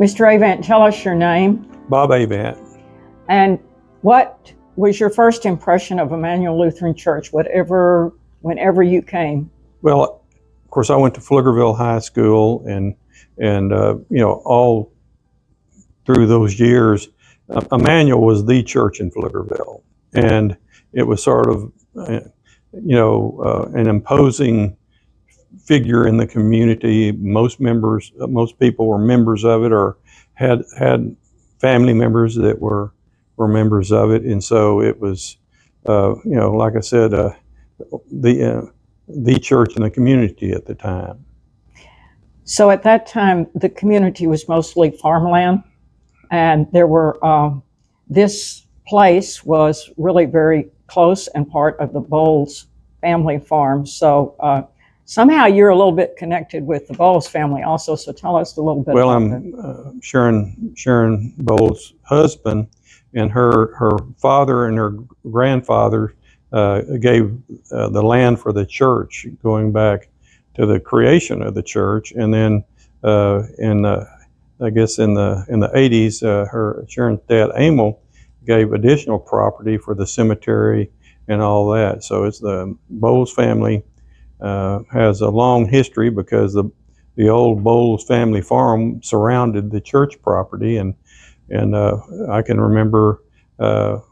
Mr. Avant, tell us your name. Bob Avant. And what was your first impression of Emmanuel Lutheran Church, whenever you came? Well, of course, I went to Pflugerville High School, and all through those years, Emmanuel was the church in Pflugerville, and it was sort of, an imposing figure in the community. Most people were members of it, or had family members that were members of it, and so it was, like I said, the church in the community at the time. So at that time, the community was mostly farmland, and there were this place was really very close and part of the Bowles family farm. So somehow you're a little bit connected with the Bowles family also. So tell us a little bit. Well, about I'm Sharon Bowles' husband, and her father and her grandfather gave the land for the church going back to the creation of the church, and then I guess in the 80s, Sharon's dad Emil gave additional property for the cemetery and all that. So it's the Bowles family has a long history, because the old Bowles family farm surrounded the church property, and I can remember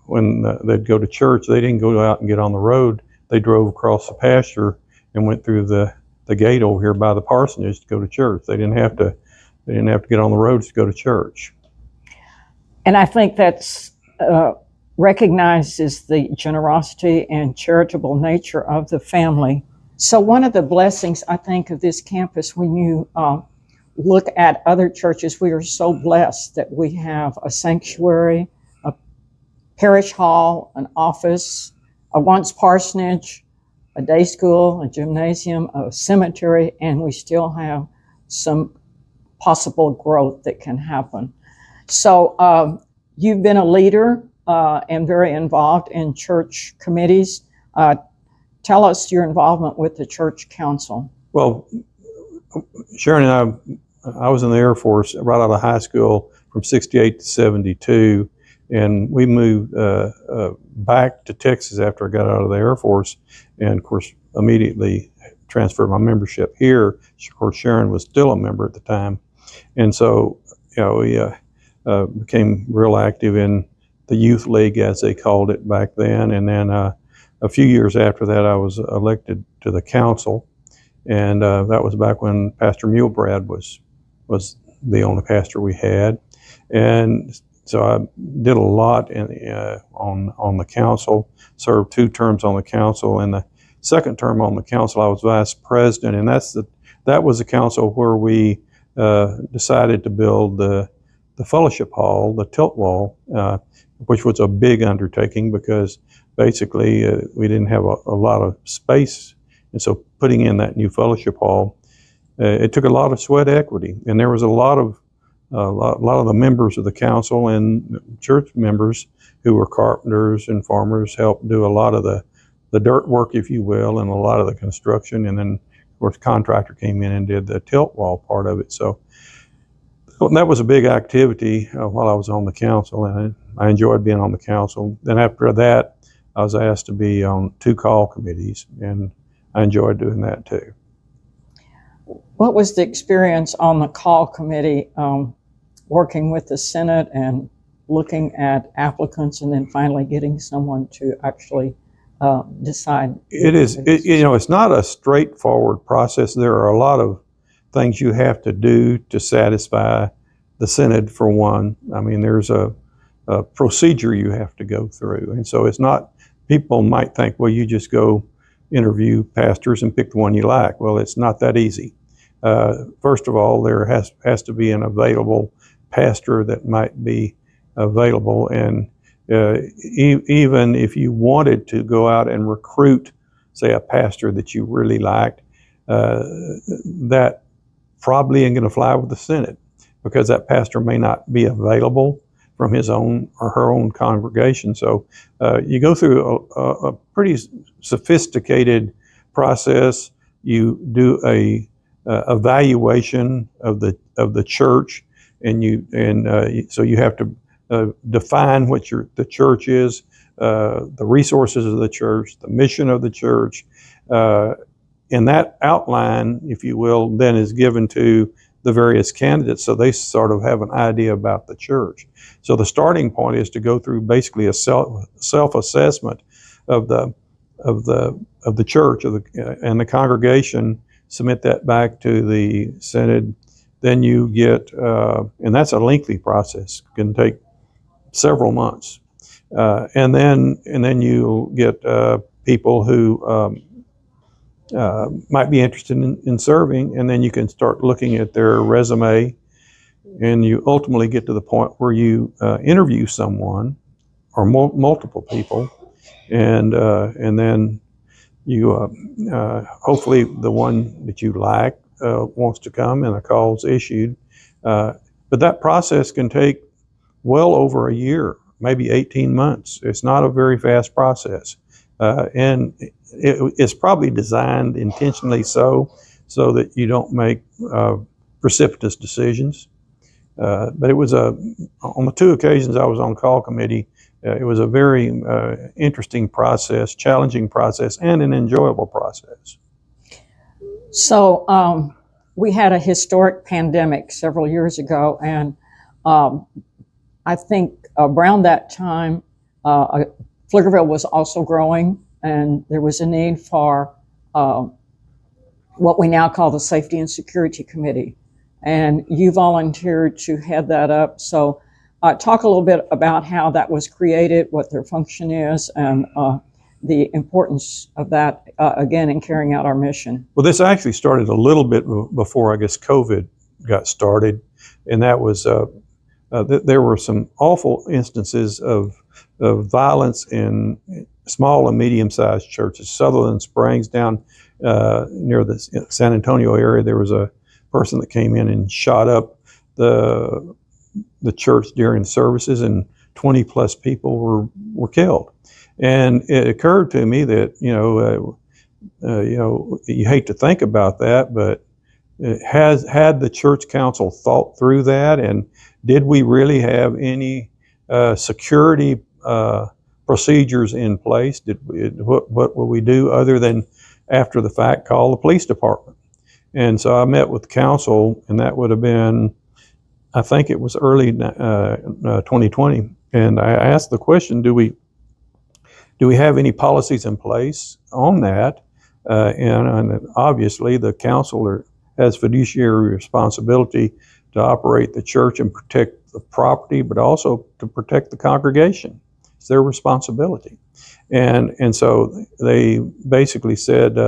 when they'd go to church, they didn't go out and get on the road. They drove across the pasture and went through the gate over here by the parsonage to go to church. They didn't have to get on the roads to go to church. And I think that's recognizes the generosity and charitable nature of the family. So one of the blessings, I think, of this campus, when you look at other churches, we are so blessed that we have a sanctuary, a parish hall, an office, a once parsonage, a day school, a gymnasium, a cemetery, and we still have some possible growth that can happen. So you've been a leader and very involved in church committees. Tell us your involvement with the church council. Well, Sharon and I was in the Air Force right out of high school from 68 to 72, and we moved back to Texas after I got out of the Air Force, and of course immediately transferred my membership here. Of course, Sharon was still a member at the time, and so we became real active in the youth league, as they called it back then. And then a few years after that, I was elected to the council, and that was back when Pastor Mulebrad was the only pastor we had. And so I did a lot on the council, served 2 terms on the council, and the second term on the council I was vice president, and that was the council where we decided to build the fellowship hall, the tilt wall, which was a big undertaking, because basically we didn't have a lot of space, and so putting in that new fellowship hall, it took a lot of sweat equity, and there was a lot of the members of the council and church members who were carpenters and farmers helped do a lot of the dirt work, if you will, and a lot of the construction, and then of course contractor came in and did the tilt wall part of it. So that was a big activity while I was on the council, and I enjoyed being on the council. Then after that, I was asked to be on 2 call committees, and I enjoyed doing that too. What was the experience on the call committee, working with the Senate and looking at applicants and then finally getting someone to actually decide? It's not a straightforward process. There are a lot of things you have to do to satisfy the Senate, for one. I mean, there's a procedure you have to go through. And so it's not, people might think, well, you just go interview pastors and pick the one you like. Well, it's not that easy. First of all, there has to be an available pastor that might be available. And even if you wanted to go out and recruit, say, a pastor that you really liked, that probably ain't going to fly with the Senate, because that pastor may not be available from his own or her own congregation. So you go through a pretty sophisticated process. You do a evaluation of the church. so you have to define what the church is, the resources of the church, the mission of the church, and that outline, if you will, then is given to the various candidates, so they sort of have an idea about the church. So the starting point is to go through basically a self-assessment of the church and the congregation, submit that back to the synod. Then you get, and that's a lengthy process, it can take several months, and then you get people who might be interested in serving, and then you can start looking at their resume, and you ultimately get to the point where you interview someone or multiple people, and then you hopefully the one that you like wants to come and a call's issued. But that process can take well over a year, maybe 18 months. It's not a very fast process. And it's probably designed intentionally so that you don't make precipitous decisions. But it was on the 2 occasions I was on call committee, it was a very interesting process, challenging process, and an enjoyable process. So we had a historic pandemic several years ago, and I think around that time, Pflugerville was also growing, and there was a need for what we now call the Safety and Security Committee. And you volunteered to head that up. So talk a little bit about how that was created, what their function is, and the importance of that, again, in carrying out our mission. Well, this actually started a little bit before, I guess, COVID got started. And that was, there were some awful instances of violence in small and medium-sized churches. Sutherland Springs, down near the San Antonio area, there was a person that came in and shot up the church during the services, and 20 plus people were killed. And it occurred to me that you hate to think about that, but had the church council thought through that, and did we really have any security procedures in place? What would we do other than after the fact call the police department? And so I met with council, and that would have been, I think it was early 2020. And I asked the question, do we have any policies in place on that? And obviously the council has fiduciary responsibility to operate the church and protect the property, but also to protect the congregation. It's their responsibility. And so they basically said,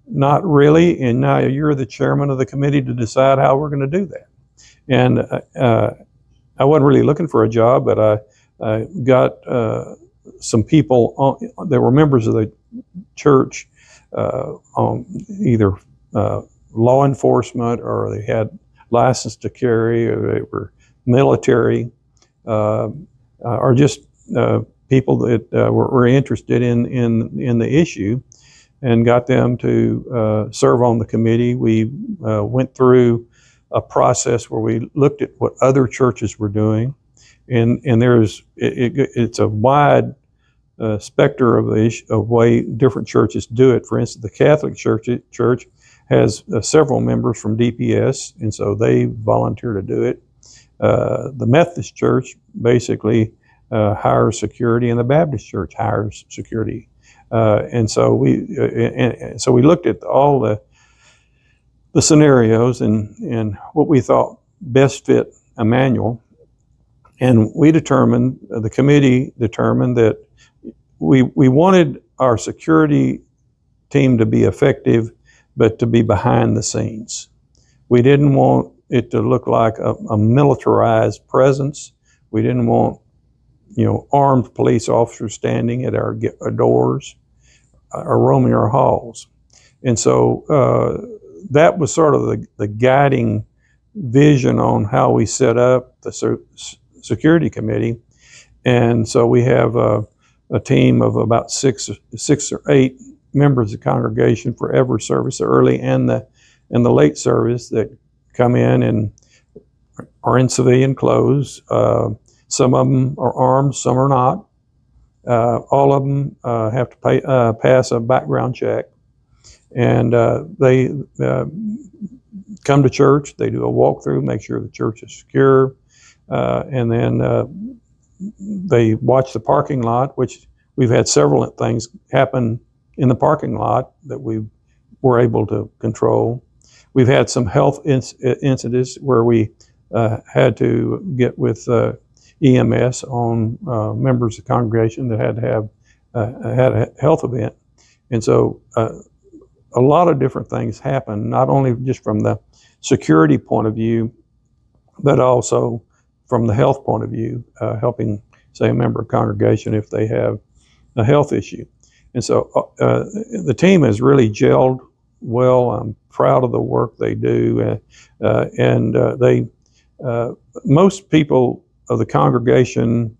not really, and now you're the chairman of the committee to decide how we're going to do that. And I wasn't really looking for a job, but I got some people that were members of the church, on either law enforcement, or they had license to carry, or they were military, or just people that were interested in the issue, and got them to serve on the committee. We went through a process where we looked at what other churches were doing, and it's a wide specter of way different churches do it. For instance, the Catholic Church has several members from DPS, and so they volunteer to do it. The Methodist Church basically hires security, and the Baptist Church hires security. And so we looked at all the scenarios and what we thought best fit a manual, and the committee determined that we wanted our security team to be effective, but to be behind the scenes. We didn't want it to look like a militarized presence. We didn't want armed police officers standing at our doors or roaming our halls. And so that was sort of the guiding vision on how we set up the security committee. And so we have a team of about six or eight members of the congregation for every service, the early and the late service, that come in and are in civilian clothes. Some of them are armed, some are not. All of them have to pass a background check, and they come to church. They do a walkthrough, make sure the church is secure, and then they watch the parking lot, which we've had several things happen in the parking lot that we were able to control. We've had some health incidents where we had to get with EMS on members of the congregation that had to have had a health event. And so a lot of different things happen, not only just from the security point of view, but also from the health point of view, helping, say, a member of congregation if they have a health issue. And so the team has really gelled well. I'm proud of the work they do. Most people of the congregation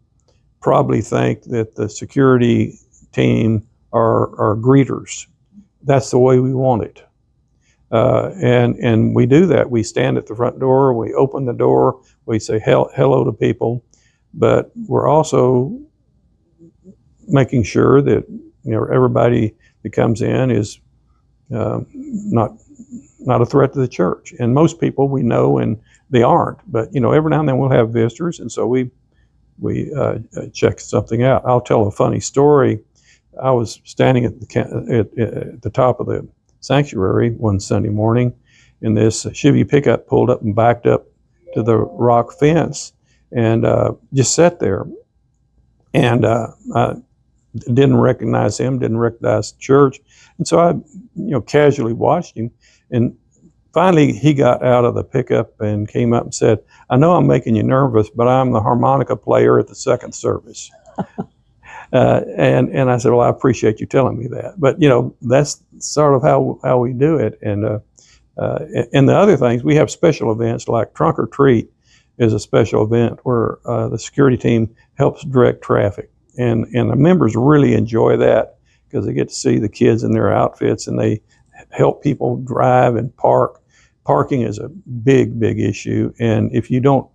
probably think that the security team are greeters. That's the way we want it. And we do that. We stand at the front door, we open the door, we say hello to people, but we're also making sure that everybody that comes in is not a threat to the church. And most people we know, and they aren't. But every now and then we'll have visitors, and so we check something out. I'll tell a funny story. I was standing at the top of the sanctuary one Sunday morning, and this Chevy pickup pulled up and backed up to the rock fence, and just sat there. And I didn't recognize him, didn't recognize the church, and so I, casually watched him. And finally, he got out of the pickup and came up and said, "I know I'm making you nervous, but I'm the harmonica player at the second service." And I said, "Well, I appreciate you telling me that." But that's sort of how we do it. And the other things, we have special events like Trunk or Treat is a special event where the security team helps direct traffic, and the members really enjoy that because they get to see the kids in their outfits, and they help people drive and park. Parking is a big issue, and if you don't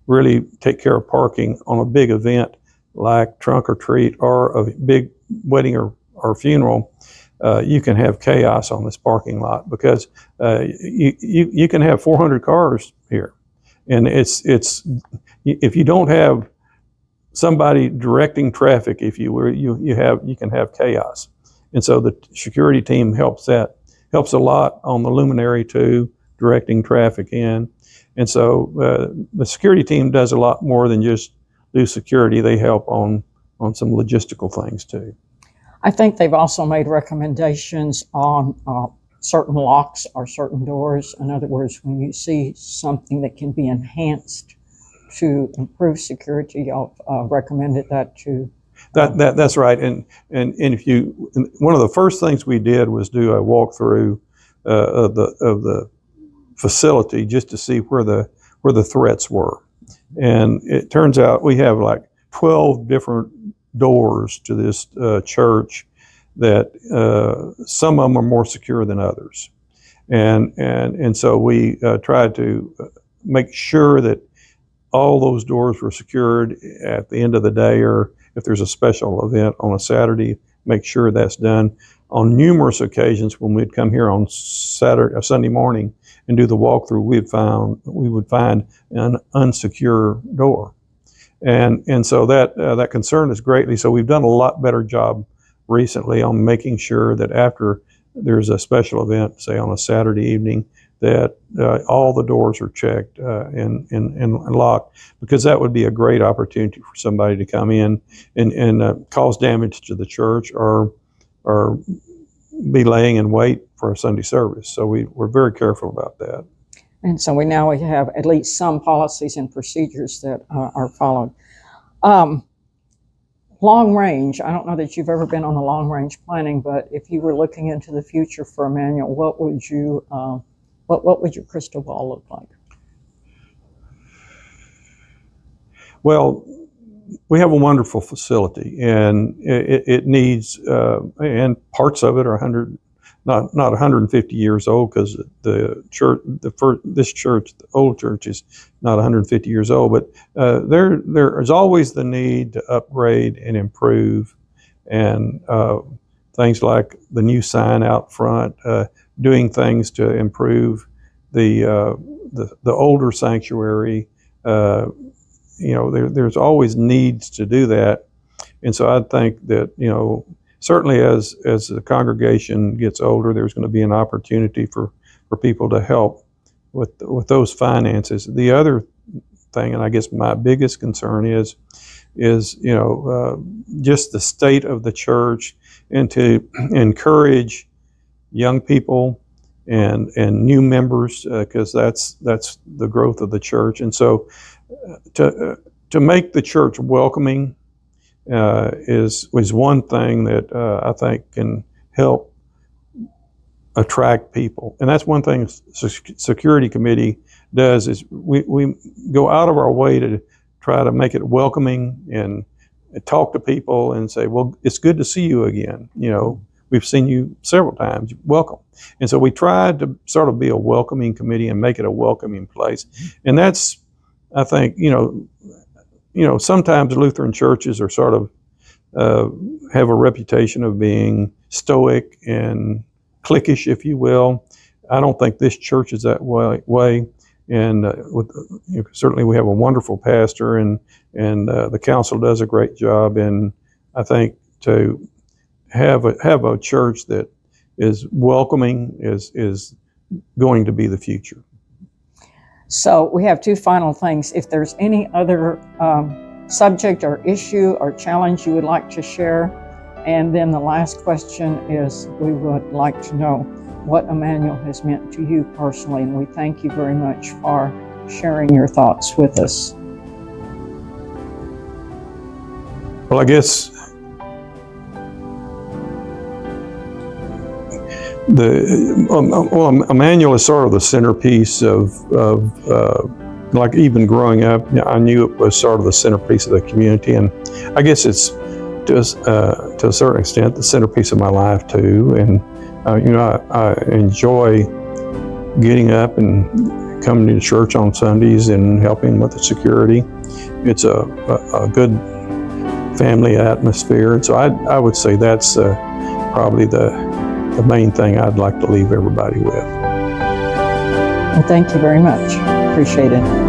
really take care of parking on a big event like Trunk or Treat or a big wedding or funeral, you can have chaos on this parking lot because you can have 400 cars here, and it's if you don't have somebody directing traffic, if you were you can have chaos. And so the security team helps a lot on the luminary too, directing traffic in. And so the security team does a lot more than just do security. They help on some logistical things too. I think they've also made recommendations on certain locks or certain doors. In other words, when you see something that can be enhanced to improve security, y'all recommended that too. That's right. And one of the first things we did was do a walkthrough of the facility just to see where the threats were. And it turns out we have like 12 different doors to this church that some of them are more secure than others. And so we tried to make sure that all those doors were secured at the end of the day, or if there's a special event on a Saturday, make sure that's done. On numerous occasions when we'd come here on Sunday morning and do the walkthrough, we would find an unsecure door. And so that concerned us greatly. So we've done a lot better job recently on making sure that after there's a special event, say on a Saturday evening, that all the doors are checked and locked, because that would be a great opportunity for somebody to come in and cause damage to the church or be laying in wait for a Sunday service. So we're very careful about that. And so we have at least some policies and procedures that are followed. Long range, I don't know that you've ever been on the long range planning, but if you were looking into the future for Emmanuel, what would your crystal ball look like? Well, we have a wonderful facility, and it needs, and parts of it are 100 not 150 years old, because the church, the old church is not 150 years old, but there is always the need to upgrade and improve, and things like the new sign out front, doing things to improve the older sanctuary. There's always needs to do that, and so I think that certainly as the congregation gets older, there's going to be an opportunity for people to help with those finances. The other thing, and I guess my biggest concern is just the state of the church, and to encourage young people and new members, because that's the growth of the church. And so to make the church welcoming is one thing that I think can help attract people. And that's one thing security committee does, is we go out of our way to try to make it welcoming and talk to people and say, well, it's good to see you again. We've seen you several times. Welcome. And so we tried to sort of be a welcoming committee and make it a welcoming place. And that's, I think, sometimes Lutheran churches are sort of have a reputation of being stoic and cliquish, if you will. I don't think this church is that way. And certainly we have a wonderful pastor, and the council does a great job. And I think to have a church that is welcoming is going to be the future. So we have two final things. If there's any other subject or issue or challenge you would like to share, and then the last question is, we would like to know what Emmanuel has meant to you personally, and we thank you very much for sharing your thoughts with us. Well, I guess Emmanuel is sort of the centerpiece of like, even growing up, I knew it was sort of the centerpiece of the community, and I guess it's just to a certain extent the centerpiece of my life too. And I enjoy getting up and coming to church on Sundays and helping with the security. It's a good family atmosphere, and so I would say that's probably the main thing I'd like to leave everybody with. Well, thank you very much. Appreciate it.